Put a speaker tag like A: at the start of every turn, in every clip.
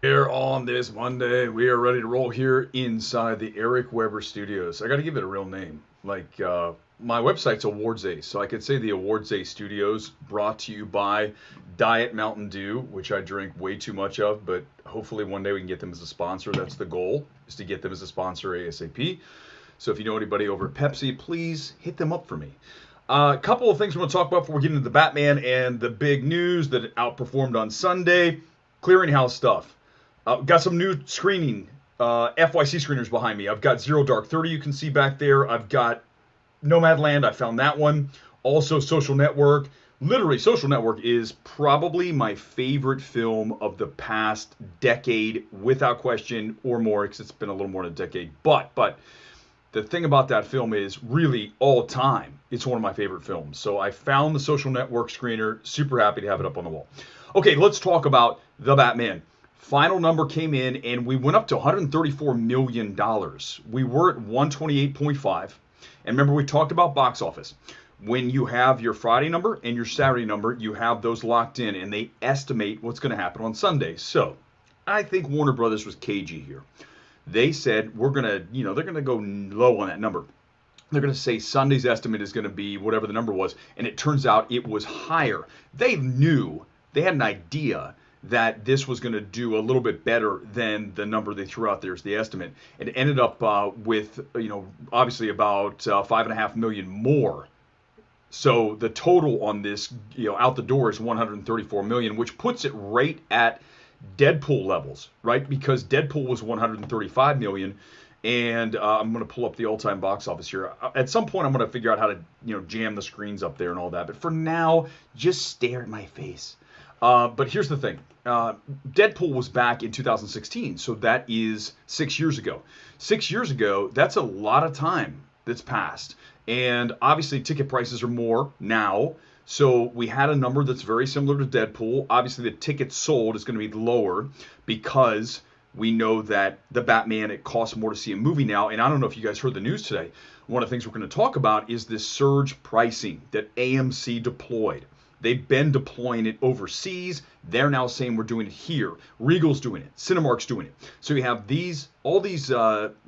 A: Here on this Monday, we are ready to roll here inside the Eric Weber Studios. I got to give it a real name. My website's Awards Ace, so I could say the Awards Ace Studios, brought to you by Diet Mountain Dew, which I drink way too much of, but hopefully one day we can get them as a sponsor. That's the goal, is to get them as a sponsor ASAP. So if you know anybody over at Pepsi, please hit them up for me. A couple of things we're going to talk about before we get into the Batman and the big news that outperformed on Sunday. Clearinghouse stuff. Got some new screening FYC screeners behind me. I've got Zero Dark 30 you can see back there. I've got Nomadland. I found that one. Also Social Network. Literally, Social Network is probably my favorite film of the past decade, without question, or more, because it's been a little more than a decade. But the thing about that film is really all time. It's one of my favorite films. So I found the Social Network screener. Super happy to have it up on the wall. Okay, let's talk about The Batman. Final number came in and we went up to $134 million. We were at 128.5. And remember, we talked about box office. When you have your Friday number and your Saturday number, you have those locked in and they estimate what's going to happen on Sunday. So I think Warner Brothers was cagey here. They said we're gonna, they're gonna go low on that number. They're gonna say Sunday's estimate is gonna be whatever the number was, and it turns out it was higher. They knew, they had an idea that this was going to do a little bit better than the number they threw out there as the estimate. It ended up with, obviously about 5.5 million more. So the total on this, out the door is 134 million, which puts it right at Deadpool levels, right? Because Deadpool was 135 million, and I'm going to pull up the all-time box office here. At some point, I'm going to figure out how to, jam the screens up there and all that. But for now, just stare at my face. But here's the thing. Deadpool was back in 2016, so that is 6 years ago. 6 years ago, that's a lot of time that's passed. And obviously, ticket prices are more now. So we had a number that's very similar to Deadpool. Obviously, the tickets sold is going to be lower because we know that the Batman, it costs more to see a movie now. And I don't know if you guys heard the news today. One of the things we're going to talk about is this surge pricing that AMC deployed. They've been deploying it overseas. They're now saying we're doing it here. Regal's doing it. Cinemark's doing it. So you have all these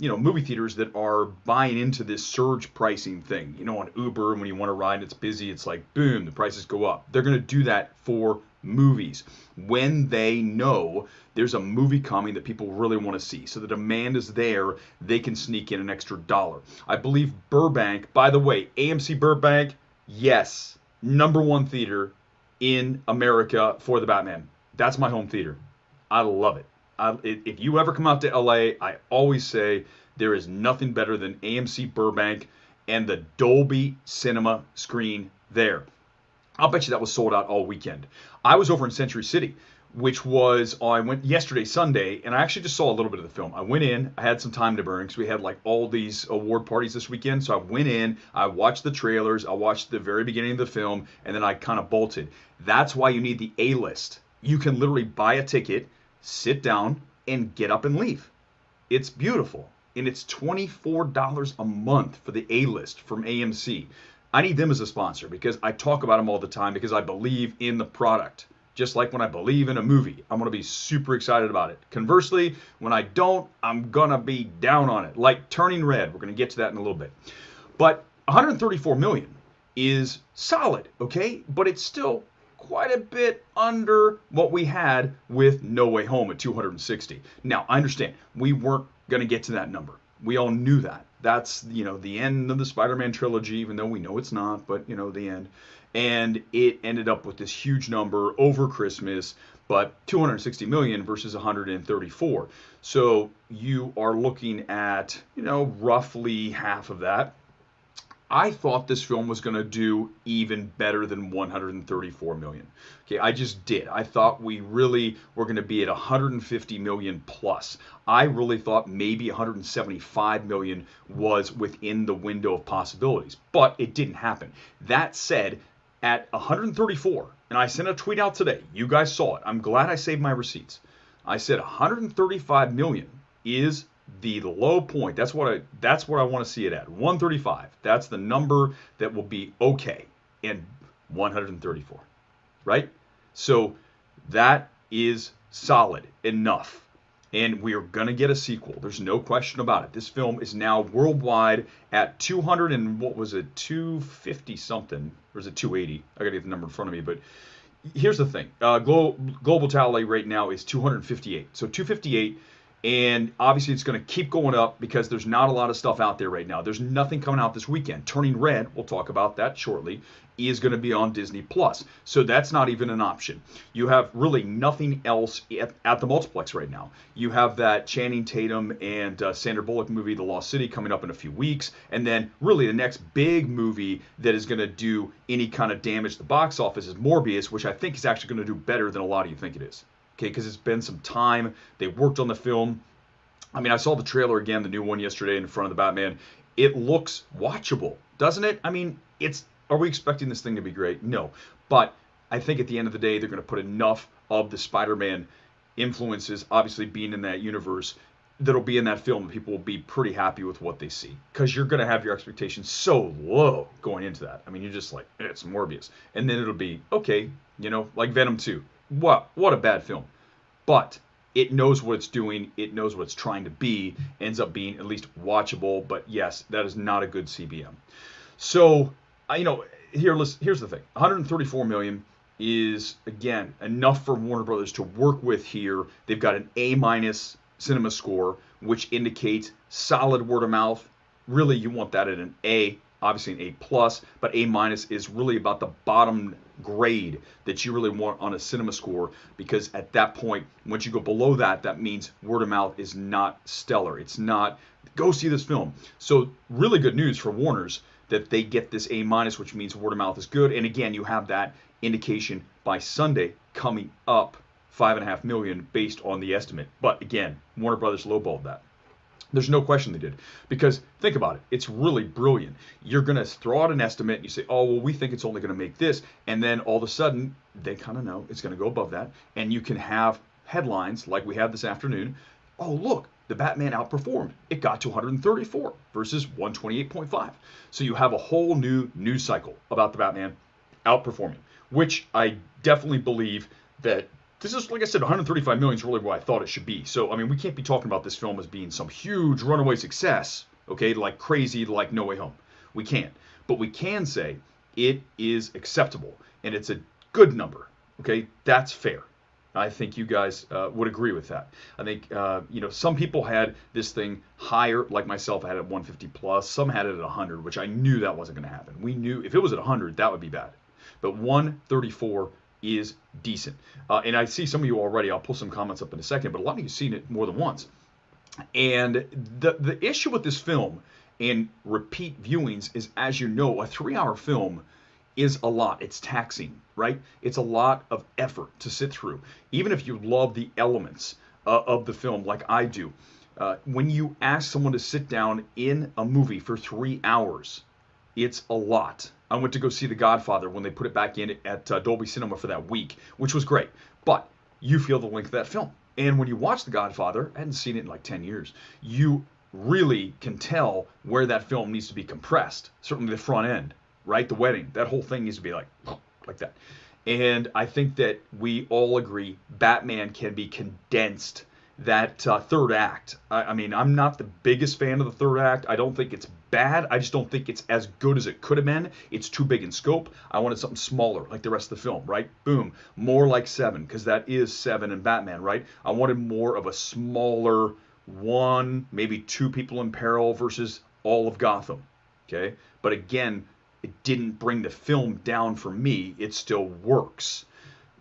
A: movie theaters that are buying into this surge pricing thing. On Uber, when you want to ride and it's busy, it's like boom, the prices go up. They're going to do that for movies when they know there's a movie coming that people really want to see. So the demand is there. They can sneak in an extra dollar. I believe Burbank, by the way, AMC Burbank, yes, number one theater in America for the Batman. That's my home theater. I love it. If you ever come out to LA, I always say there is nothing better than AMC Burbank and the Dolby Cinema screen there. I'll bet you that was sold out all weekend. I was over in Century City, which was, I went yesterday, Sunday, and I actually just saw a little bit of the film. I went in, I had some time to burn because we had like all these award parties this weekend. So I went in, I watched the trailers, I watched the very beginning of the film, and then I kind of bolted. That's why you need the A-list. You can literally buy a ticket, sit down, and get up and leave. It's beautiful. And it's $24 a month for the A-list from AMC. I need them as a sponsor because I talk about them all the time because I believe in the product. Just like when I believe in a movie, I'm going to be super excited about it. Conversely, when I don't, I'm going to be down on it. Like Turning Red. We're going to get to that in a little bit. But 134 million is solid, okay? But it's still quite a bit under what we had with No Way Home at 260. Now, I understand we weren't going to get to that number. We all knew that. That's, the end of the Spider-Man trilogy, even though we know it's not, but, the end. And it ended up with this huge number over Christmas, but 260 million versus 134. So you are looking at, roughly half of that. I thought this film was going to do even better than 134 million. Okay, I just did. I thought we really were going to be at 150 million plus. I really thought maybe 175 million was within the window of possibilities, but it didn't happen. That said, at 134, and I sent a tweet out today. You guys saw it. I'm glad I saved my receipts. I said 135 million is the low point. That's what I want to see it at. 135. That's the number that will be okay. And 134, right? So that is solid enough. And we are going to get a sequel. There's no question about it. This film is now worldwide at 200 and what was it, 250 something, or is it 280? I got to get the number in front of me, but here's the thing. Global tally right now is 258. So 258, and obviously it's going to keep going up because there's not a lot of stuff out there right now. There's nothing coming out this weekend. Turning Red, we'll talk about that shortly, is going to be on Disney Plus. So that's not even an option. You have really nothing else at the multiplex right now. You have that Channing Tatum and Sandra Bullock movie, The Lost City, coming up in a few weeks. And then really the next big movie that is going to do any kind of damage to the box office is Morbius, which I think is actually going to do better than a lot of you think it is. Okay, because it's been some time. They worked on the film. I mean, I saw the trailer again, the new one yesterday in front of the Batman. It looks watchable, doesn't it? I mean, are we expecting this thing to be great? No. But I think at the end of the day, they're going to put enough of the Spider-Man influences, obviously being in that universe, that'll be in that film, and people will be pretty happy with what they see. Because you're going to have your expectations so low going into that. I mean, you're just like, it's Morbius. And then it'll be, okay, like Venom 2. What a bad film. But it knows what it's doing. It knows what it's trying to be. Ends up being at least watchable. But yes, that is not a good CBM. So, here's the thing. 134 million is, again, enough for Warner Brothers to work with here. They've got an A- cinema score, which indicates solid word of mouth. Really, you want that at an A, obviously an A+, but A- is really about the bottom grade that you really want on a cinema score, because at that point, once you go below that, that means word of mouth is not stellar. It's not, go see this film. So really good news for Warner's that they get this A-, which means word of mouth is good. And again, you have that indication by Sunday coming up 5.5 million based on the estimate. But again, Warner Brothers lowballed that. There's no question they did. Because think about it. It's really brilliant. You're going to throw out an estimate and you say, oh, well, we think it's only going to make this. And then all of a sudden, they kind of know it's going to go above that. And you can have headlines like we have this afternoon. Oh, look, the Batman outperformed. It got to 134 versus 128.5. So you have a whole new news cycle about the Batman outperforming, which I definitely believe that this is, like I said, 135 million is really what I thought it should be. So, I mean, we can't be talking about this film as being some huge runaway success, okay, like crazy, like No Way Home. We can't. But we can say it is acceptable, and it's a good number, okay? That's fair. I think you guys would agree with that. I think, some people had this thing higher, like myself, I had it at 150 plus. Some had it at 100, which I knew that wasn't going to happen. We knew if it was at 100, that would be bad. But 134 is decent. And I see some of you already. I'll pull some comments up in a second, but a lot of you have seen it more than once. And the issue with this film and repeat viewings is, as you know, a 3-hour film is a lot. It's taxing, right? It's a lot of effort to sit through. Even if you love the elements of the film like I do, when you ask someone to sit down in a movie for 3 hours, it's a lot. I went to go see The Godfather when they put it back in at Dolby Cinema for that week, which was great. But you feel the length of that film. And when you watch The Godfather, I hadn't seen it in like 10 years, you really can tell where that film needs to be compressed. Certainly the front end, right? The wedding, that whole thing needs to be like that. And I think that we all agree Batman can be condensed. That third act, I mean, I'm not the biggest fan of the third act. I don't think it's bad. I just don't think it's as good as it could have been. It's too big in scope. I wanted something smaller, like the rest of the film, right? Boom. More like 7, because that is 7 in Batman, right? I wanted more of a smaller 1, maybe 2 people in peril versus all of Gotham, okay? But again, it didn't bring the film down for me. It still works.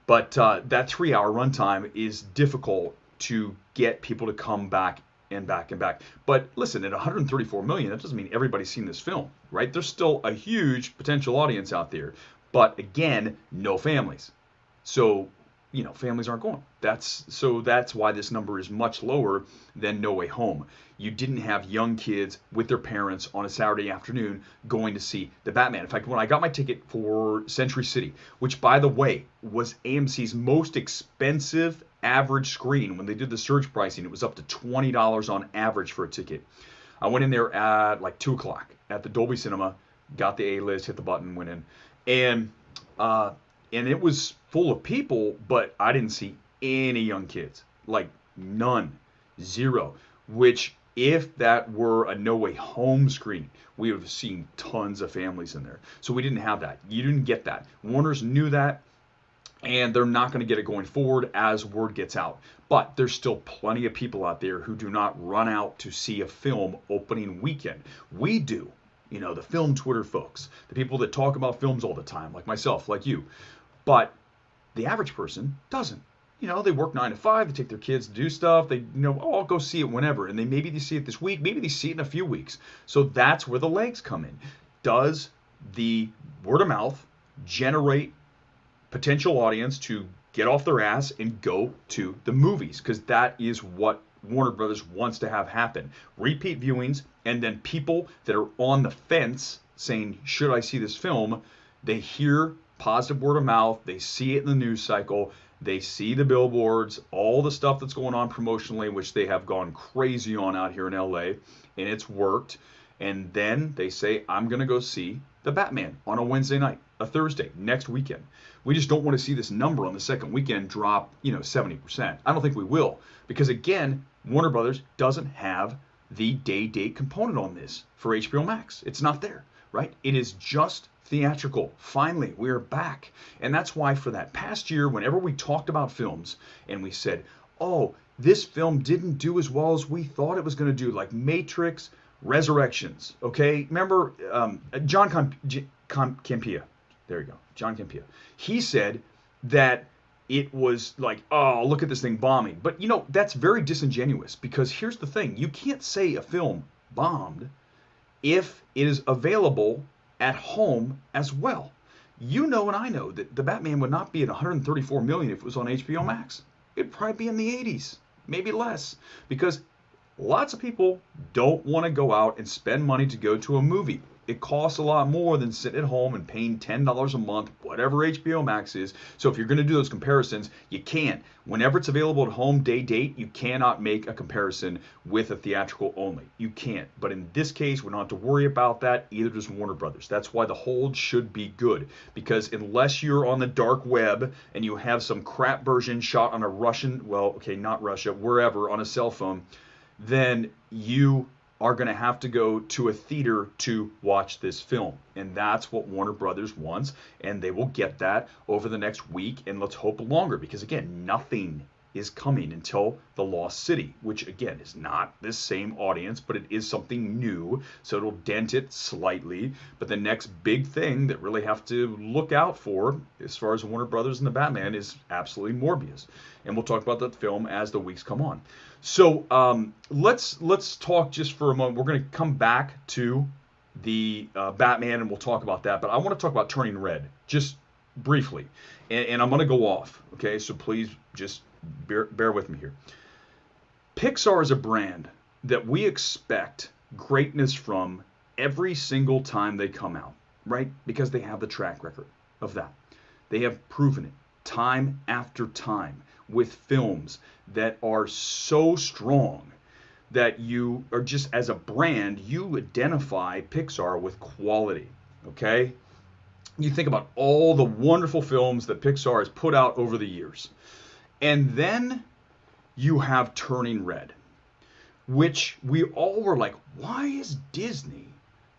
A: But that 3-hour runtime is difficult to get people to come back and back and back. But listen, at 134 million, that doesn't mean everybody's seen this film, right? There's still a huge potential audience out there. But again, no families. So, families aren't going. That's why this number is much lower than No Way Home. You didn't have young kids with their parents on a Saturday afternoon going to see the Batman. In fact, when I got my ticket for Century City, which by the way was AMC's most expensive average screen, when they did the surge pricing, it was up to $20 on average for a ticket. I went in there at like 2 o'clock at the Dolby Cinema, got the A-list, hit the button, went in, and it was full of people, but I didn't see any young kids. Like none. Zero. Which, if that were a No Way Home screen, we would have seen tons of families in there. So we didn't have that. You didn't get that. Warner's knew that, and they're not going to get it going forward as word gets out. But there's still plenty of people out there who do not run out to see a film opening weekend. We do. You know, the film Twitter folks, the people that talk about films all the time, like myself, like you. But the average person doesn't. You know, they work 9 to 5, they take their kids to do stuff, they, I'll go see it whenever. And maybe they see it this week, maybe they see it in a few weeks. So that's where the legs come in. Does the word of mouth generate potential audience to get off their ass and go to the movies? Because that is what Warner Brothers wants to have happen. Repeat viewings, and then people that are on the fence saying, should I see this film? They hear positive word of mouth, they see it in the news cycle, they see the billboards, all the stuff that's going on promotionally, which they have gone crazy on out here in LA, and it's worked. And then they say, I'm going to go see the Batman on a Wednesday night, a Thursday, next weekend. We just don't want to see this number on the second weekend drop, 70%. I don't think we will, because again, Warner Brothers doesn't have the day date component on this for HBO Max. It's not there, right? It is just theatrical. Finally, we are back. And that's why for that past year, whenever we talked about films and we said, oh, this film didn't do as well as we thought it was going to do, like Matrix Resurrections, okay? Remember John Campea. There you go, John Campea. He said that it was like, oh, look at this thing bombing. But, that's very disingenuous, because here's the thing. You can't say a film bombed if it is available at home as well. You know and I know that the Batman would not be at 134 million if it was on HBO Max. It'd probably be in the 80s, maybe less, because lots of people don't want to go out and spend money to go to a movie. It costs a lot more than sitting at home and paying $10 a month, whatever HBO Max is. So if you're going to do those comparisons, you can't. Whenever it's available at home, day date, you cannot make a comparison with a theatrical only. You can't. But in this case, we don't have to worry about that. Either does Warner Brothers. That's why the hold should be good. Because unless you're on the dark web and you have some crap version shot on a Russian, well, okay, not Russia, wherever, on a cell phone, then you are going to have to go to a theater to watch this film. And that's what Warner Brothers wants, and they will get that over the next week, and let's hope longer, because again, nothing is coming until The Lost City, which again is not this same audience, but it is something new, so it'll dent it slightly. But the next big thing that really have to look out for as far as Warner Brothers and the Batman is absolutely Morbius, and we'll talk about that film as the weeks come on. So let's talk just for a moment. We're going to come back to the Batman, and we'll talk about that, but I want to talk about Turning Red just briefly, and I'm going to go off, okay? So please just bear with me here. Pixar is a brand that we expect greatness from every single time they come out, right? Because they have the track record of that. They have proven it time after time with films that are so strong that you are just, as a brand, you identify Pixar with quality, okay? You think about all the wonderful films that Pixar has put out over the years. And then you have Turning Red, which we all were like, why is Disney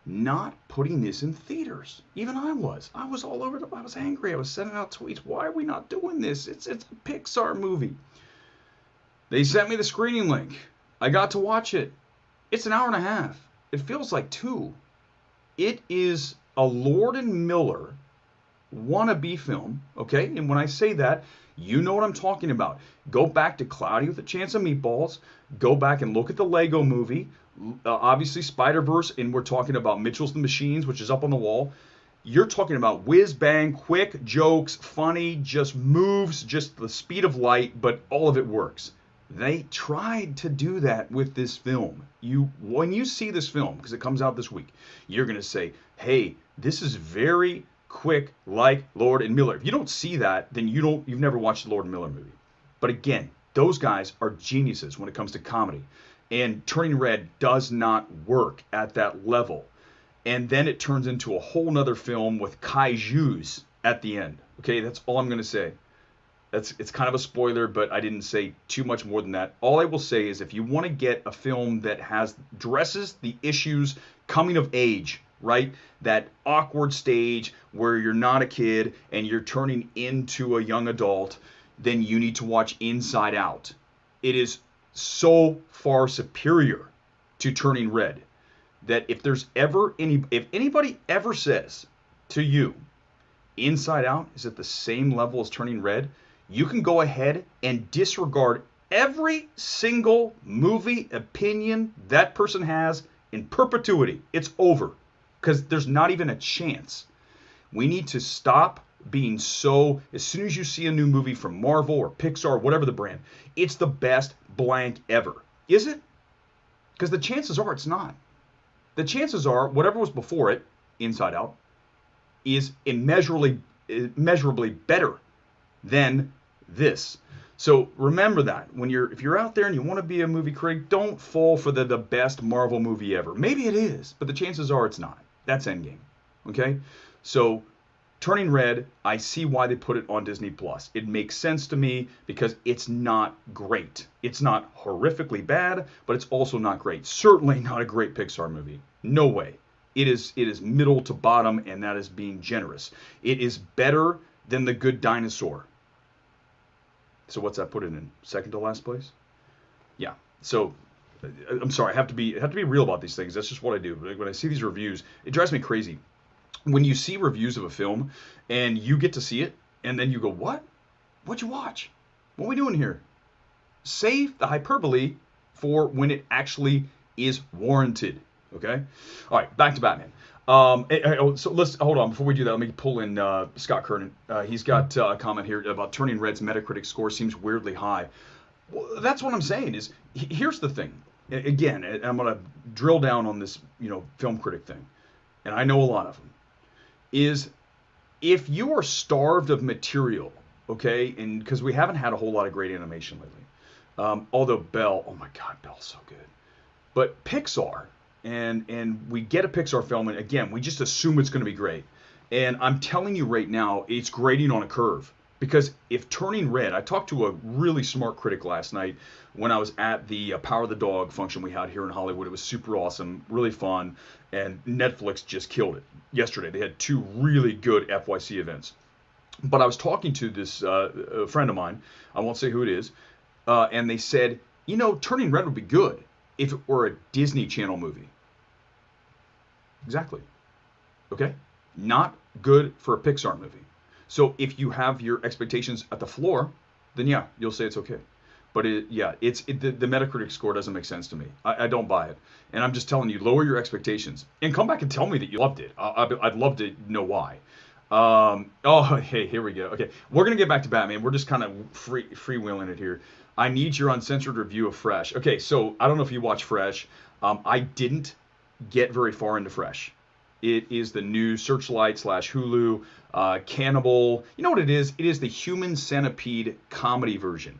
A: not putting this in theaters? Even I was all over I was angry. I was sending out tweets. Why are we not doing this? It's a Pixar movie. They sent me the screening link. I got to watch it. It's an hour and a half. It feels like 2. It is a Lord and Miller wannabe film, okay? And when I say that, you know what I'm talking about. Go back to Cloudy with a Chance of Meatballs. Go back and look at the Lego movie. Obviously Spider-Verse, and we're talking about Mitchell's the Machines, which is up on the wall. You're talking about whiz bang, quick jokes, funny, just moves, just the speed of light, but all of it works. They tried to do that with this film. When you see this film, because it comes out this week, you're going to say, hey, this is very quick, like Lord and Miller. If you don't see that, then you've never watched the Lord and Miller movie. But again, those guys are geniuses when it comes to comedy. And Turning Red does not work at that level. And then it turns into a whole nother film with kaijus at the end. Okay, that's all I'm going to say. It's kind of a spoiler, but I didn't say too much more than that. All I will say is if you want to get a film that addresses the issues coming of age, right? That awkward stage where you're not a kid and you're turning into a young adult, then you need to watch Inside Out. It is so far superior to Turning Red that if anybody ever says to you Inside Out is at the same level as Turning Red, you can go ahead and disregard every single movie opinion that person has in perpetuity. It's over because there's not even a chance. We need to stop being so, as soon as you see a new movie from Marvel or Pixar, whatever the brand, it's the best blank ever. Is it? Because the chances are it's not. The chances are whatever was before it, Inside Out, is immeasurably better than this. So remember that if you're out there and you want to be a movie critic, don't fall for the best Marvel movie ever. Maybe it is, but the chances are it's not. That's Endgame. Okay? So Turning Red, I see why they put it on Disney Plus. It makes sense to me because it's not great. It's not horrifically bad, but it's also not great. Certainly not a great Pixar movie. No way. It is middle to bottom, and that is being generous. It is better than The Good Dinosaur. So what's that put it in? Second to last place? Yeah. So I'm sorry, I have to be real about these things. That's just what I do. When I see these reviews, it drives me crazy. When you see reviews of a film and you get to see it, and then you go, "What? What'd you watch? What are we doing here?" Save the hyperbole for when it actually is warranted. Okay? All right, back to Batman. So let's hold on before we do that. Let me pull in Scott Kernan. He's got a comment here about Turning Red's Metacritic score seems weirdly high. Well, that's what I'm saying. Here's the thing. Again, I'm going to drill down on this, film critic thing, and I know a lot of them. Is if you are starved of material, okay, and because we haven't had a whole lot of great animation lately. Although Belle, oh my God, Belle's so good. But Pixar. And we get a Pixar film, and again, we just assume it's going to be great. And I'm telling you right now, it's grading on a curve. Because if Turning Red, I talked to a really smart critic last night when I was at the Power of the Dog function we had here in Hollywood. It was super awesome, really fun, and Netflix just killed it. Yesterday, they had 2 really good FYC events. But I was talking to this a friend of mine, I won't say who it is, and they said, Turning Red would be good if it were a Disney Channel movie. Exactly. Okay? Not good for a Pixar movie. So if you have your expectations at the floor, then yeah, you'll say it's okay. But the Metacritic score doesn't make sense to me. I don't buy it. And I'm just telling you, lower your expectations. And come back and tell me that you loved it. I'd love to know why. Hey, here we go. Okay, we're going to get back to Batman. We're just kind of freewheeling it here. I need your uncensored review of Fresh. Okay, so I don't know if you watch Fresh. I didn't get very far into Fresh. It is the new Searchlight / Hulu cannibal. You know what it is? It is the Human Centipede comedy version.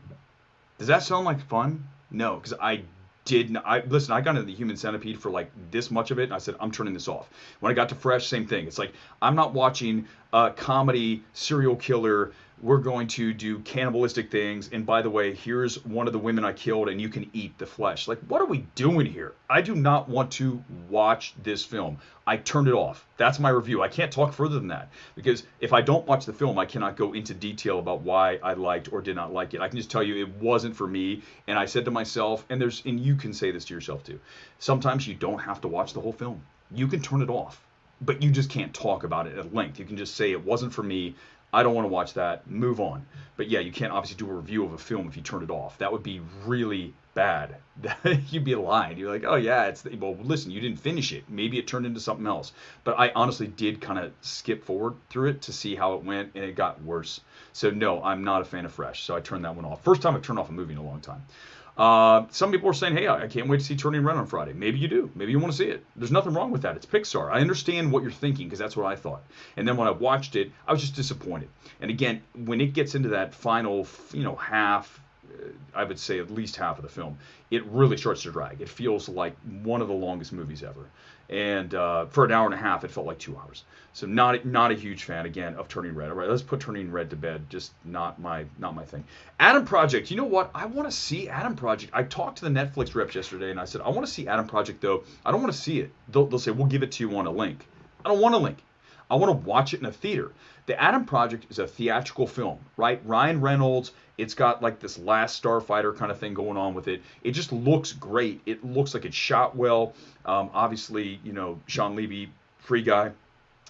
A: Does that sound like fun? No, because I got into the Human Centipede for like this much of it, and I said, I'm turning this off. When I got to Fresh, same thing. It's like, I'm not watching a comedy serial killer. We're going to do cannibalistic things, and by the way, here's one of the women I killed, and you can eat the flesh. Like, what are we doing here? I do not want to watch this film. I turned it off. That's my review. I can't talk further than that, because if I don't watch the film, I cannot go into detail about why I liked or did not like it. I can just tell you it wasn't for me, and I said to myself, and you can say this to yourself too, sometimes you don't have to watch the whole film. You can turn it off, but you just can't talk about it at length. You can just say it wasn't for me. I don't want to watch that. Move on. But yeah, you can't obviously do a review of a film if you turn it off. That would be really bad. You'd be lying. You're like, oh yeah, well, listen, you didn't finish it. Maybe it turned into something else. But I honestly did kind of skip forward through it to see how it went, and it got worse. So no, I'm not a fan of Fresh. So I turned that one off. First time I've turned off a movie in a long time. Some people are saying, hey, I can't wait to see Turning Red on Friday. Maybe you do. Maybe you want to see it. There's nothing wrong with that. It's Pixar. I understand what you're thinking because that's what I thought. And then when I watched it, I was just disappointed. And again, when it gets into that final, half, I would say at least half of the film, it really starts to drag. It feels like one of the longest movies ever. And for an hour and a half, it felt like 2 hours. So not a huge fan again of Turning Red. All right, let's put Turning Red to bed. Just not my thing. Adam Project. You know what? I want to see Adam Project. I talked to the Netflix reps yesterday, and I said I want to see Adam Project though. I don't want to see it. They'll say we'll give it to you on a link. I don't want a link. I want to watch it in a theater. The Adam Project is a theatrical film, right? Ryan Reynolds, it's got like this Last Starfighter kind of thing going on with it. It just looks great. It looks like it's shot well. Obviously, Sean Levy, Free Guy.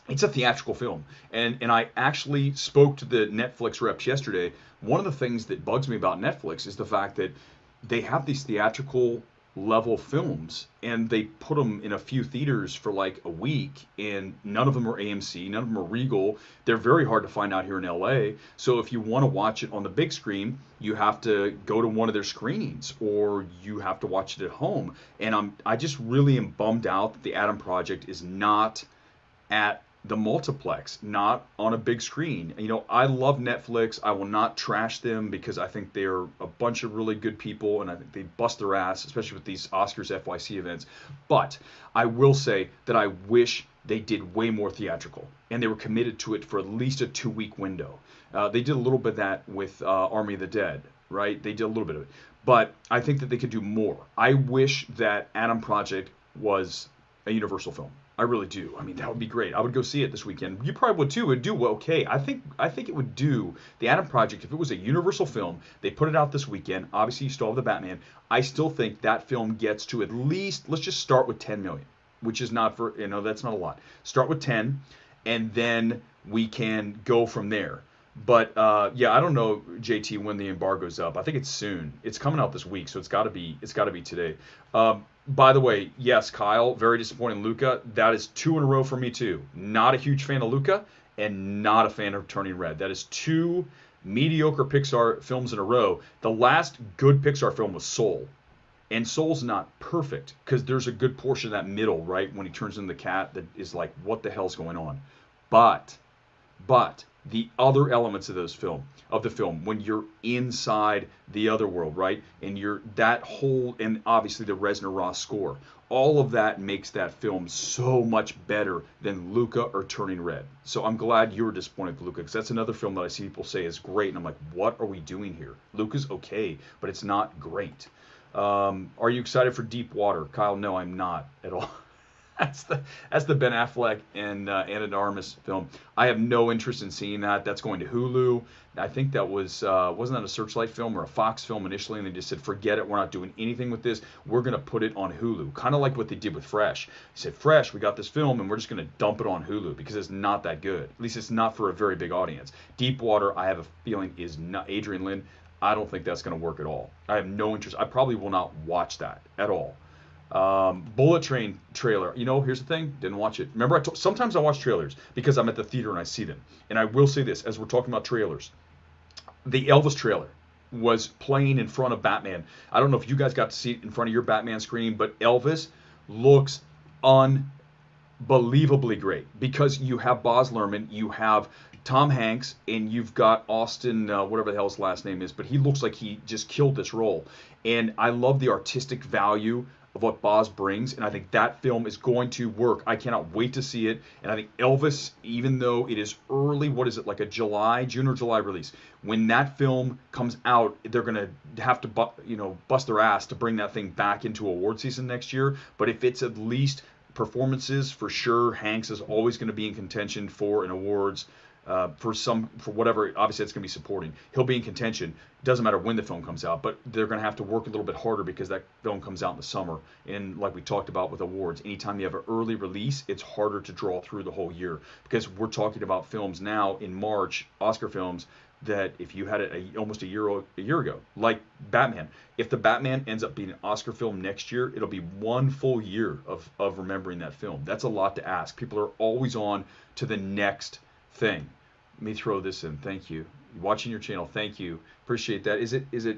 A: It's a theatrical film. And I actually spoke to the Netflix reps yesterday. One of the things that bugs me about Netflix is the fact that they have these theatrical level films and they put them in a few theaters for like a week, and none of them are AMC, none of them are Regal. They're very hard to find out here in LA. So if you want to watch it on the big screen, you have to go to one of their screenings or you have to watch it at home. And I just really am bummed out that the Adam Project is not at the multiplex, not on a big screen. I love Netflix. I will not trash them because I think they're a bunch of really good people and I think they bust their ass, especially with these Oscars FYC events. But I will say that I wish they did way more theatrical and they were committed to it for at least a 2-week window. They did a little bit of that with Army of the Dead, right? They did a little bit of it. But I think that they could do more. I wish that Adam Project was a Universal film. I really do. I mean, that would be great. I would go see it this weekend. You probably would too. It would do okay. I think it would do the Adam Project if it was a Universal film. They put it out this weekend. Obviously, you still have the Batman. I still think that film gets to at least, let's just start with 10 million, which is not for, that's not a lot. Start with 10, and then we can go from there. But yeah, I don't know, JT, when the embargo's up. I think it's soon. It's coming out this week, so it's got to be today. By the way, yes, Kyle, very disappointed in Luca. That is 2 in a row for me too. Not a huge fan of Luca and not a fan of Turning Red. That is 2 mediocre Pixar films in a row. The last good Pixar film was Soul. And Soul's not perfect because there's a good portion of that middle, right, when he turns into the cat that is like, what the hell's going on? But the other elements of the film, when you're inside the other world, right, and you're that whole, and obviously the Reznor-Ross score, all of that makes that film so much better than Luca or Turning Red. So I'm glad you were disappointed with Luca, because that's another film that I see people say is great, and I'm like, what are we doing here? Luca's okay, but it's not great. Are you excited for Deep Water? Kyle, no, I'm not at all. That's the Ben Affleck and Ana de Armas film. I have no interest in seeing that. That's going to Hulu. I think that wasn't that a Searchlight film or a Fox film initially, and they just said, forget it. We're not doing anything with this. We're going to put it on Hulu, kind of like what they did with Fresh. They said, Fresh, we got this film, and we're just going to dump it on Hulu because it's not that good. At least it's not for a very big audience. Deep Water, I have a feeling, is not Adrian Lin. I don't think that's going to work at all. I have no interest. I probably will not watch that at all. Bullet Train trailer. Here's the thing. Didn't watch it. Remember, sometimes I watch trailers because I'm at the theater and I see them. And I will say this, as we're talking about trailers, the Elvis trailer was playing in front of Batman. I don't know if you guys got to see it in front of your Batman screen, but Elvis looks unbelievably great because you have Baz Luhrmann, you have Tom Hanks, and you've got Austin, whatever the hell his last name is, but he looks like he just killed this role. And I love the artistic value of what Baz brings, and I think that film is going to work. I cannot wait to see it. And I think Elvis, even though it is early, what is it, like a June or July release, when that film comes out, they're going to have to bust their ass to bring that thing back into award season next year. But if it's at least performances, for sure, Hanks is always going to be in contention for an awards. For whatever, obviously it's going to be supporting. He'll be in contention. It doesn't matter when the film comes out, but they're going to have to work a little bit harder because that film comes out in the summer. And like we talked about with awards, anytime you have an early release, it's harder to draw through the whole year because we're talking about films now in March, Oscar films, that if you had it almost a year ago, like Batman, if the Batman ends up being an Oscar film next year, it'll be 1 full year of remembering that film. That's a lot to ask. People are always on to the next thing. Let me throw this in. Thank you. Watching your channel. Thank you. Appreciate that. Is it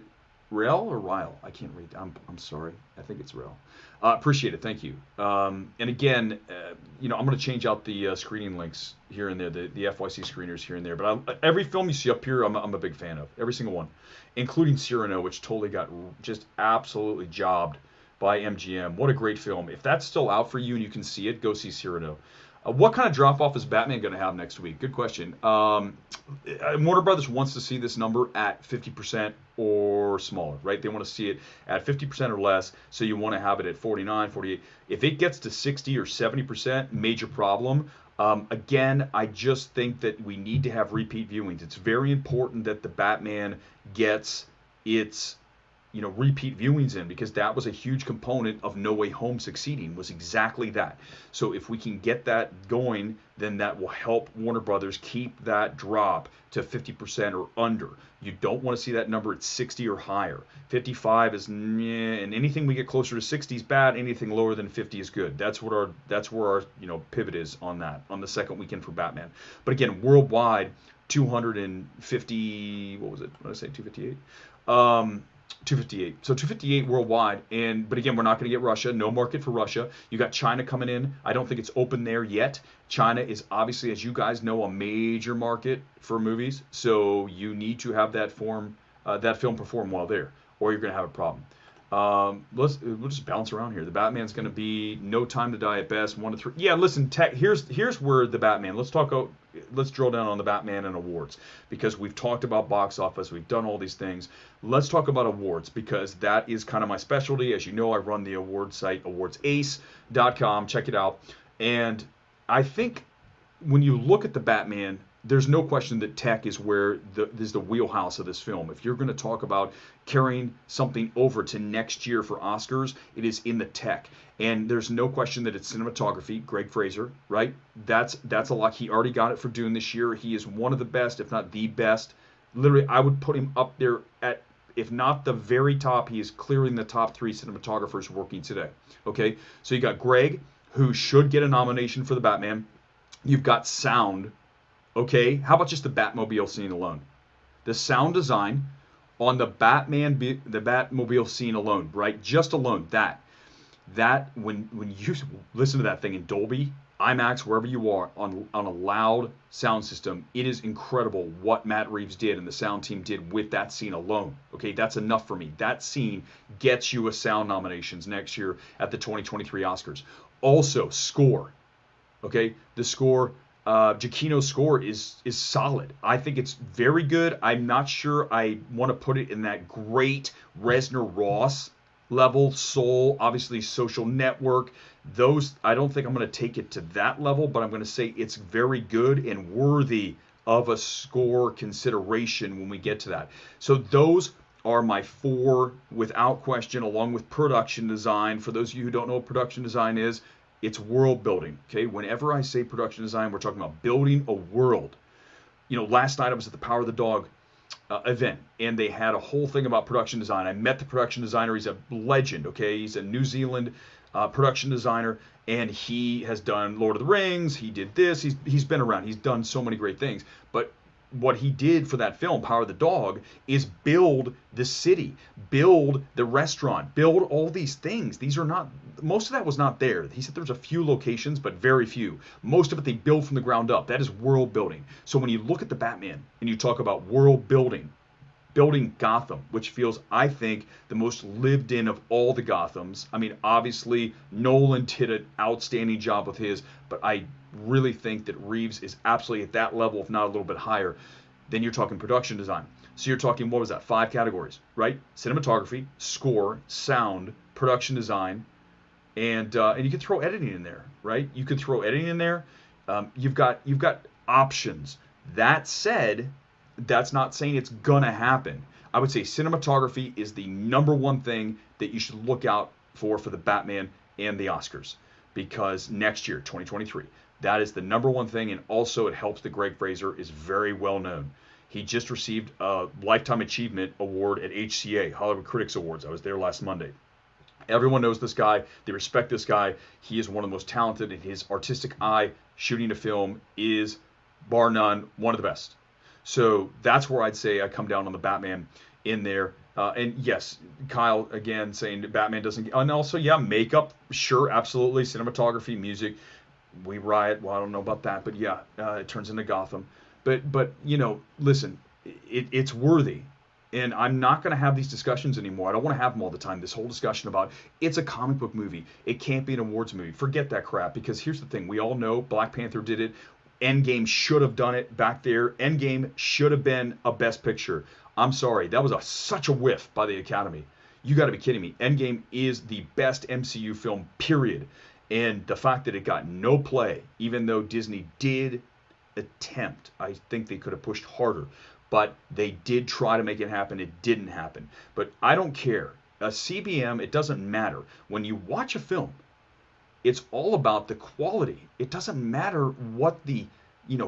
A: Rel or Ryle? I can't read. I'm sorry. I think it's Rel. Appreciate it. Thank you. And again, I'm going to change out the screening links here and there, the FYC screeners here and there. But every film you see up here, I'm a big fan of. Every single one, including Cyrano, which totally got just absolutely jobbed by MGM. What a great film. If that's still out for you and you can see it, go see Cyrano. What kind of drop-off is Batman going to have next week? Good question. Warner Brothers wants to see this number at 50% or smaller, right? They want to see it at 50% or less, so you want to have it at 49, 48. If it gets to 60 or 70%, major problem. Again, I just think that we need to have repeat viewings. It's very important that the Batman gets its repeat viewings in, because that was a huge component of No Way Home succeeding, was exactly that. So if we can get that going, then that will help Warner Brothers keep that drop to 50% or under. You don't want to see that number at 60 or higher. 55 is meh, and anything we get closer to 60 is bad. Anything lower than 50 is good. That's where our pivot is on that, on the second weekend for Batman. But again, worldwide, 250, what was it? What did I say, 258? 258. So 258 worldwide. But again, we're not going to get Russia. No market for Russia. You got China coming in. I don't think it's open there yet. China is obviously, as you guys know, a major market for movies. So you need to have that film perform well there, or you're going to have a problem. We'll just bounce around here. The Batman's going to be No Time to Die at best, 1 to 3. Yeah, listen, here's where the Batman. Let's drill down on the Batman and awards, because we've talked about box office, we've done all these things. Let's talk about awards, because that is kind of my specialty. As you know, I run the award site, awardsace.com. Check it out. And I think when you look at the Batman, there's no question that tech is where is the wheelhouse of this film. If you're going to talk about carrying something over to next year for Oscars, it is in the tech. And there's no question that it's cinematography. Greg Fraser, right? That's a lot. He already got it for Dune this year. He is one of the best, if not the best. Literally, I would put him up there at, if not the very top, he is clearing the top 3 cinematographers working today. Okay? So you got Greg, who should get a nomination for the Batman. You've got sound. Okay, how about just the Batmobile scene alone? The sound design on the Batmobile scene alone, right? Just alone, that when you listen to that thing in Dolby, IMAX, wherever you are, on a loud sound system, it is incredible what Matt Reeves did and the sound team did with that scene alone. Okay, that's enough for me. That scene gets you a sound nominations next year at the 2023 Oscars. Also, score. Okay, the score. Giacchino's score is solid. I think it's very good. I'm not sure I want to put it in that great Reznor-Ross level. Soul, obviously Social Network. Those, I don't think I'm going to take it to that level, but I'm going to say it's very good and worthy of a score consideration when we get to that. So those are my 4 without question, along with production design. For those of you who don't know what production design is, it's world building, okay? Whenever I say production design, we're talking about building a world. Last night I was at the Power of the Dog event, and they had a whole thing about production design. I met the production designer. He's a legend, okay? He's a New Zealand production designer, and he has done Lord of the Rings. He did this. He's been around. He's done so many great things. But what he did for that film, Power of the Dog, is build the city, build the restaurant, build all these things. These are not, most of that was not there. He said there's a few locations, but very few. Most of it they build from the ground up. That is world building. So when you look at the Batman and you talk about world building Gotham, which feels, I think, the most lived in of all the Gothams. I mean, obviously, Nolan did an outstanding job with his, but I really think that Reeves is absolutely at that level, if not a little bit higher. Then you're talking production design. So you're talking, what was that, 5 categories, right? Cinematography, score, sound, production design, and you can throw editing in there, right? You can throw editing in there. You've got options. That said, that's not saying it's gonna happen. I would say cinematography is the number 1 thing that you should look out for the Batman and the Oscars, because next year, 2023, that is the number 1 thing, and also it helps that Greg Fraser is very well known. He just received a Lifetime Achievement Award at HCA, Hollywood Critics Awards. I was there last Monday. Everyone knows this guy. They respect this guy. He is one of the most talented, and his artistic eye shooting a film is, bar none, one of the best. So that's where I'd say I come down on the Batman in there. And yes, Kyle again saying that Batman doesn't. And also, yeah, makeup, sure, absolutely. Cinematography, music, we riot. Well, I don't know about that, but yeah, it turns into Gotham. But listen, it's worthy. And I'm not going to have these discussions anymore. I don't want to have them all the time. This whole discussion about it's a comic book movie. It can't be an awards movie. Forget that crap. Because here's the thing: we all know Black Panther did it. Endgame should have done it back there. Endgame should have been a Best Picture. I'm sorry, that was such a whiff by the Academy. You got to be kidding me. Endgame is the best MCU film, period. And the fact that it got no play, even though Disney did attempt, I think they could have pushed harder. But they did try to make it happen. It didn't happen. But I don't care. A CBM, it doesn't matter. When you watch a film, it's all about the quality. It doesn't matter what the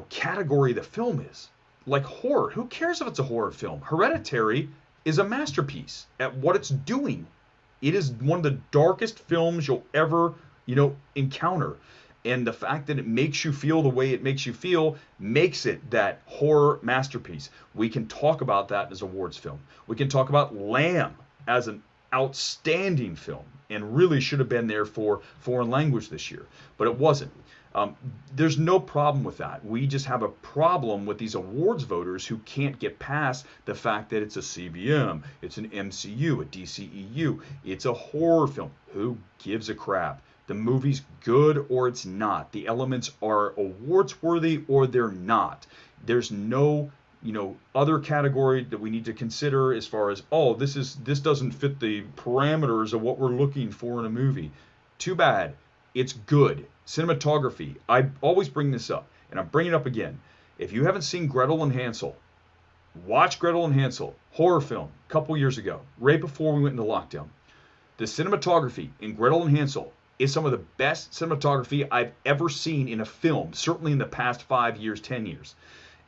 A: category the film is. Like horror, who cares if it's a horror film? Hereditary is a masterpiece at what it's doing. It is one of the darkest films you'll ever encounter. And the fact that it makes you feel the way it makes you feel makes it that horror masterpiece. We can talk about that as awards film. We can talk about Lamb as an outstanding film and really should have been there for foreign language this year, but it wasn't. There's no problem with that. We just have a problem with these awards voters who can't get past the fact that it's a CBM, it's an MCU, a DCEU, it's a horror film. Who gives a crap? The movie's good or it's not. The elements are awards worthy or they're not. There's no other category that we need to consider as far as, oh, this doesn't fit the parameters of what we're looking for in a movie. Too bad. It's good. Cinematography. I always bring this up, and I'm bringing it up again. If you haven't seen Gretel and Hansel, watch Gretel and Hansel, horror film, a couple years ago, right before we went into lockdown. The cinematography in Gretel and Hansel is some of the best cinematography I've ever seen in a film, certainly in the past 5 years, 10 years.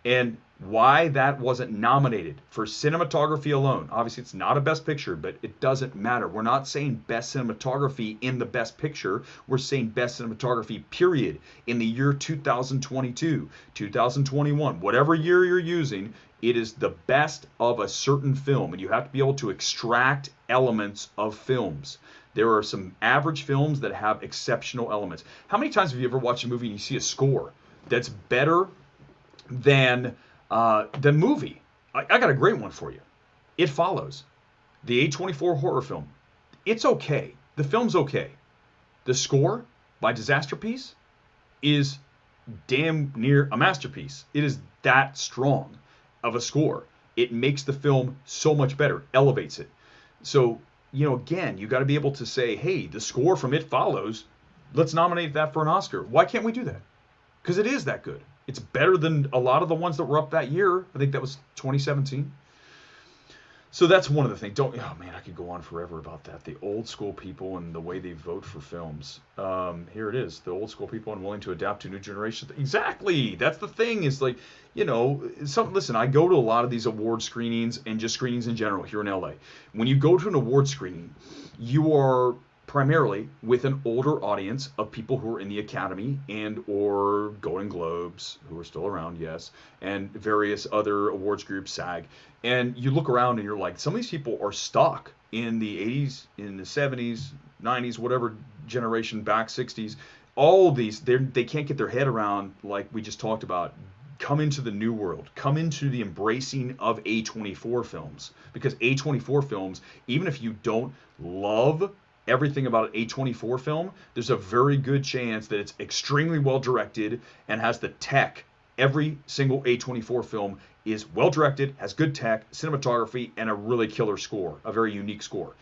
A: And why that wasn't nominated for cinematography alone. Obviously, it's not a best picture, but it doesn't matter. We're not saying best cinematography in the best picture. We're saying best cinematography, period, in the year 2022, 2021, whatever year you're using. It is the best of a certain film, and you have to be able to extract elements of films. There are some average films that have exceptional elements. How many times have you ever watched a movie and you see a score that's better than the movie? I got a great one for you. It Follows. The A24 horror film. It's okay. The film's okay. The score by Disasterpiece is damn near a masterpiece. It is that strong of a score. It makes the film so much better, elevates it. So, again, you got to be able to say, hey, the score from It Follows, let's nominate that for an Oscar. Why can't we do that? Because it is that good. It's better than a lot of the ones that were up that year. I think that was 2017. So that's one of the things. Oh man, I could go on forever about that. The old school people and the way they vote for films. Here it is. The old school people unwilling to adapt to new generations. Exactly. That's the thing. Is like, listen, I go to a lot of these award screenings and just screenings in general here in LA. When you go to an award screening, you are primarily with an older audience of people who are in the Academy and or Golden Globes, who are still around, yes, and various other awards groups, SAG. And you look around and you're like, some of these people are stuck in the 80s, in the 70s, 90s, whatever generation back, 60s. All of these, they can't get their head around, like we just talked about, come into the new world, come into the embracing of A24 films. Because A24 films, even if you don't love everything about an A24 film, there's a very good chance that it's extremely well directed and has the tech. Every single A24 film is well directed, has good tech, cinematography, and a really killer score, a very unique score.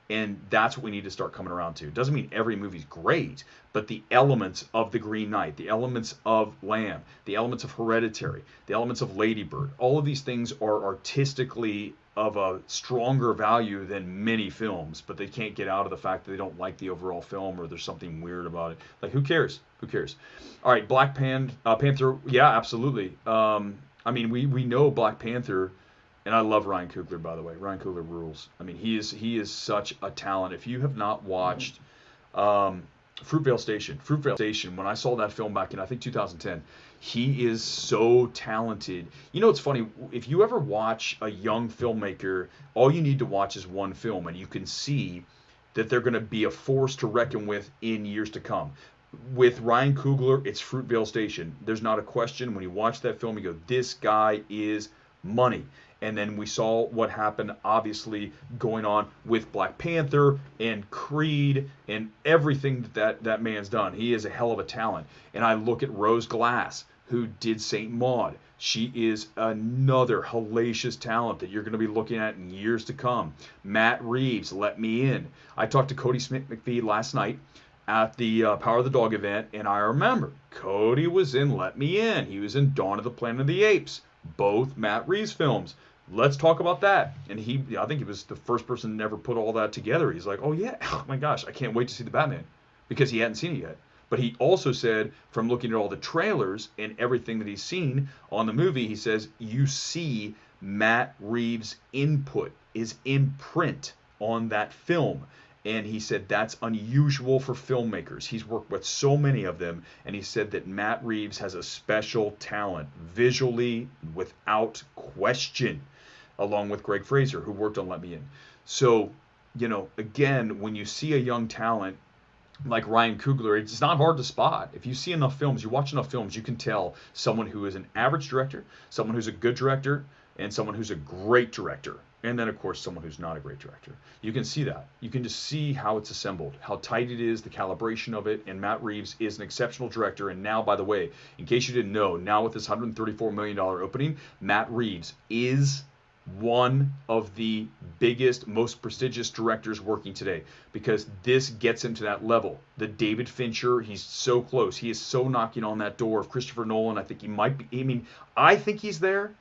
A: And that's what we need to start coming around to. Doesn't mean every movie's great, but the elements of The Green Knight, the elements of Lamb, the elements of Hereditary, the elements of Lady Bird, all of these things are artistically of a stronger value than many films, but they can't get out of the fact that they don't like the overall film or there's something weird about it. Like, who cares? Who cares? All right, Panther, yeah, absolutely. I mean, we know Black Panther. And I love Ryan Coogler, by the way. Ryan Coogler rules. I mean, he is such a talent. If you have not watched Fruitvale Station. Fruitvale Station, when I saw that film back in, I think, 2010, he is so talented. You know, it's funny, if you ever watch a young filmmaker, all you need to watch is one film, and you can see that they're going to be a force to reckon with in years to come. With Ryan Coogler, it's Fruitvale Station. There's not a question. When you watch that film, you go, this guy is money. And then we saw what happened, obviously, going on with Black Panther and Creed and everything that man's done. He is a hell of a talent. And I look at Rose Glass, who did Saint Maud. She is another hellacious talent that you're going to be looking at in years to come. Matt Reeves, Let Me In. I talked to Cody Smith McPhee last night at the Power of the Dog event, and I remember Cody was in Let Me In. He was in Dawn of the Planet of the Apes, both Matt Reeves films. Let's talk about that. And I think he was the first person to never put all that together. He's like, oh yeah, oh my gosh, I can't wait to see the Batman, because he hadn't seen it yet. But he also said, from looking at all the trailers and everything that he's seen on the movie, he says, you see Matt Reeves' input, his imprint on that film. And he said that's unusual for filmmakers. He's worked with so many of them, and he said that Matt Reeves has a special talent, visually, without question, along with Greg Fraser, who worked on Let Me In. So, you know, again, when you see a young talent like Ryan Coogler, it's not hard to spot. If you see enough films, you watch enough films, you can tell someone who is an average director, someone who's a good director, and someone who's a great director. And then, of course, someone who's not a great director. You can see that. You can just see how it's assembled, how tight it is, the calibration of it. And Matt Reeves is an exceptional director. And now, by the way, in case you didn't know, now with this $134 million opening, Matt Reeves is one of the biggest, most prestigious directors working today, because this gets him to that level. The David Fincher, he's so close. He is so knocking on that door of Christopher Nolan. I think he might be. I mean, I think he's there.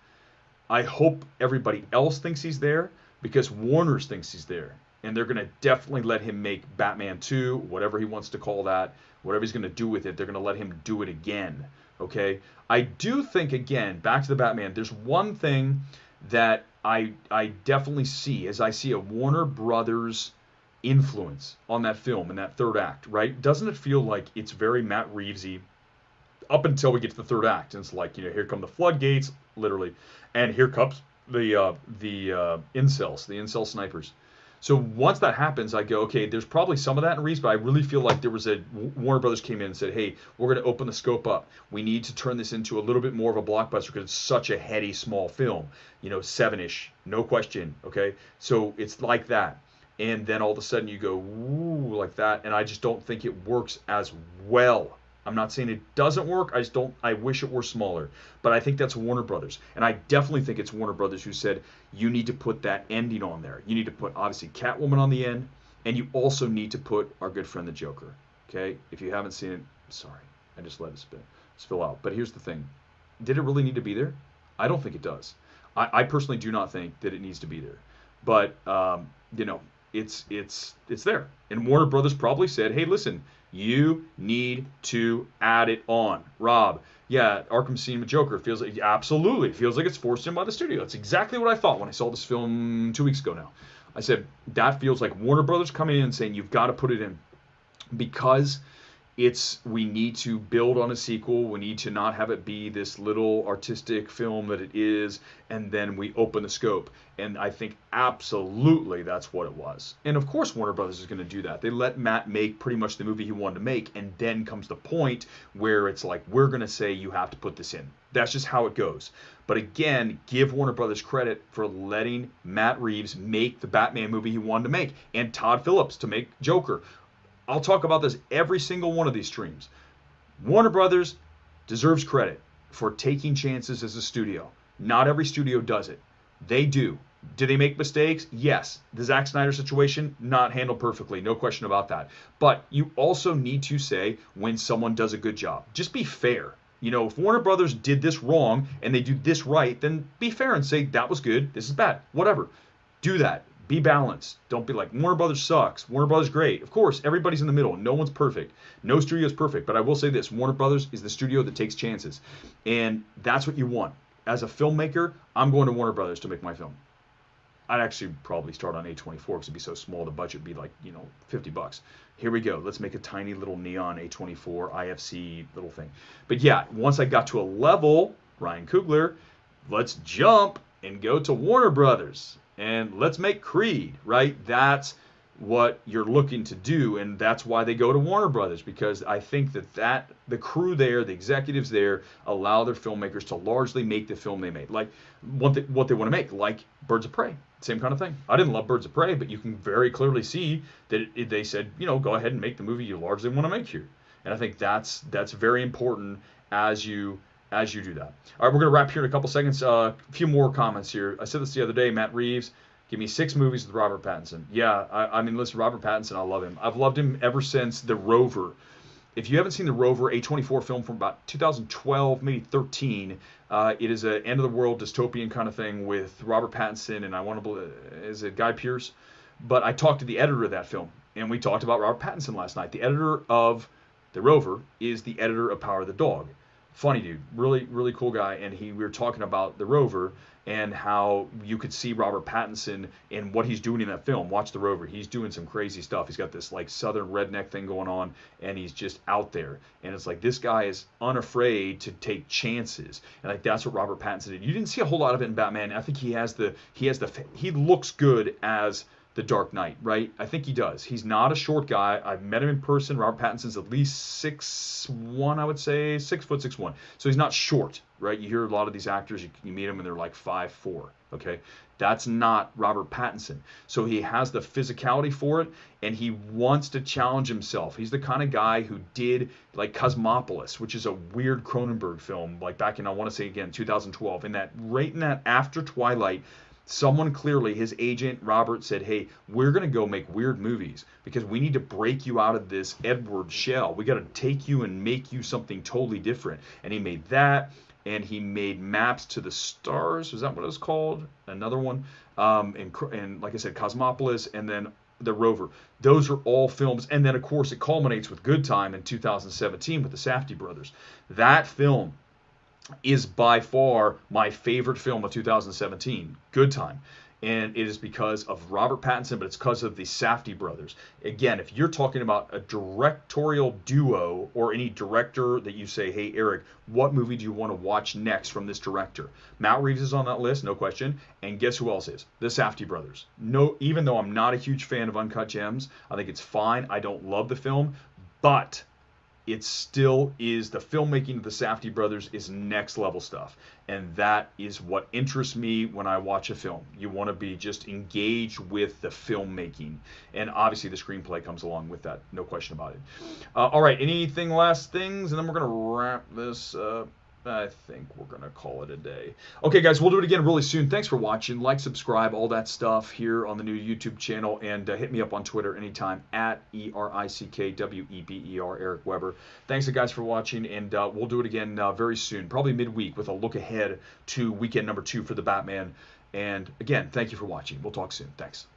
A: I hope everybody else thinks he's there, because Warner's thinks he's there. And they're going to definitely let him make Batman 2, whatever he wants to call that, whatever he's going to do with it, they're going to let him do it again. Okay? I do think, again, back to the Batman, there's one thing that I definitely see, as I see a Warner Brothers influence on that film in that third act, right? Doesn't it feel like it's very Matt Reevesy up until we get to the third act? And it's like, you know, here come the floodgates, literally, and here comes the incels, the incel snipers. So once that happens, I go, okay, there's probably some of that in Reeves, but I really feel like there was Warner Brothers came in and said, hey, we're going to open the scope up. We need to turn this into a little bit more of a blockbuster, because it's such a heady, small film, you know, 7-ish, no question, okay? So it's like that. And then all of a sudden you go, ooh, like that, and I just don't think it works as well. I'm not saying it doesn't work. I wish it were smaller. But I think that's Warner Brothers. And I definitely think it's Warner Brothers who said, you need to put that ending on there. You need to put, obviously, Catwoman on the end. And you also need to put our good friend the Joker. Okay? If you haven't seen it, sorry. I just let it spill out. But here's the thing. Did it really need to be there? I don't think it does. I personally do not think that it needs to be there. But, you know, it's there. And Warner Brothers probably said, hey, listen, you need to add it on. Rob, yeah, Arkham Cinema Joker feels like, absolutely, it feels like it's forced in by the studio. That's exactly what I thought when I saw this film 2 weeks ago now. I said, that feels like Warner Brothers coming in and saying, you've got to put it in, because we need to build on a sequel. We need to not have it be this little artistic film that it is, and then we open the scope. And I think absolutely that's what it was. And of course Warner Brothers is going to do that. They let Matt make pretty much the movie he wanted to make, and then comes the point where it's like, we're going to say you have to put this in. That's just how it goes. But again, give Warner Brothers credit for letting Matt Reeves make the Batman movie he wanted to make, and Todd Phillips to make Joker. I'll talk about this every single one of these streams. Warner Brothers deserves credit for taking chances as a studio. Not every studio does it. They do. Do they make mistakes? Yes. The Zack Snyder situation, not handled perfectly. No question about that. But you also need to say when someone does a good job. Just be fair. You know, if Warner Brothers did this wrong and they do this right, then be fair and say that was good, this is bad, whatever. Do that. Be balanced. Don't be like, Warner Brothers sucks. Warner Brothers great. Of course, everybody's in the middle. No one's perfect. No studio is perfect. But I will say this. Warner Brothers is the studio that takes chances. And that's what you want. As a filmmaker, I'm going to Warner Brothers to make my film. I'd actually probably start on A24 because it'd be so small. The budget would be like, you know, $50. Here we go. Let's make a tiny little neon A24 IFC little thing. But yeah, once I got to a level, Ryan Coogler, let's jump and go to Warner Brothers and let's make Creed, right? That's what you're looking to do, and that's why they go to Warner Brothers, because I think that the crew there, the executives there, allow their filmmakers to largely make the film they made, like what they want to make, like Birds of Prey, same kind of thing. I didn't love Birds of Prey, but you can very clearly see that they said, you know, go ahead and make the movie you largely want to make here, and I think that's very important as you do that. All right, we're gonna wrap here in a couple seconds. A few more comments here. I said this the other day. Matt Reeves. Give me 6 movies with Robert Pattinson. Yeah, I mean, listen, Robert Pattinson, I love him. I've loved him ever since The Rover. If you haven't seen The Rover, A24 film from about 2012, maybe 13, it is an end-of-the-world dystopian kind of thing with Robert Pattinson, and I want to believe, is it Guy Pearce? But I talked to the editor of that film, and we talked about Robert Pattinson last night. The editor of The Rover is the editor of Power of the Dog. Funny dude, really, really cool guy, and we were talking about The Rover and how you could see Robert Pattinson and what he's doing in that film. Watch The Rover. He's doing some crazy stuff. He's got this like southern redneck thing going on, and he's just out there. And it's like this guy is unafraid to take chances, and like that's what Robert Pattinson did. You didn't see a whole lot of it in Batman. I think he looks good as the Dark Knight, right? I think he does. He's not a short guy. I've met him in person. Robert Pattinson's at least 6'1", I would say, 6'1". So he's not short, right? You hear a lot of these actors, you meet them and they're like 5'4", okay? That's not Robert Pattinson. So he has the physicality for it, and he wants to challenge himself. He's the kind of guy who did like Cosmopolis, which is a weird Cronenberg film, like back in, I want to say again, 2012. Right in that after Twilight, someone clearly, his agent, Robert, said, hey, we're going to go make weird movies because we need to break you out of this Edward shell. We got to take you and make you something totally different. And he made that, and he made Maps to the Stars. Was that what it was called? Another one. And like I said, Cosmopolis, and then The Rover. Those are all films. And then, of course, it culminates with Good Time in 2017 with the Safdie brothers. That film is by far my favorite film of 2017, Good Time. And it is because of Robert Pattinson, but it's because of the Safdie brothers. Again, if you're talking about a directorial duo or any director that you say, hey, Eric, what movie do you want to watch next from this director? Matt Reeves is on that list, no question. And guess who else is? The Safdie brothers. No, even though I'm not a huge fan of Uncut Gems, I think it's fine. I don't love the film, but it still is, the filmmaking of the Safdie brothers is next level stuff. And that is what interests me when I watch a film. You want to be just engaged with the filmmaking. And obviously the screenplay comes along with that, no question about it. All right, anything last things? And then we're going to wrap this up. I think we're going to call it a day. Okay, guys, we'll do it again really soon. Thanks for watching. Like, subscribe, all that stuff here on the new YouTube channel. And hit me up on Twitter anytime at ERICKWEBER, Eric Weber. Thanks, guys, for watching. And we'll do it again very soon, probably midweek, with a look ahead to weekend number 2 for the Batman. And again, thank you for watching. We'll talk soon. Thanks.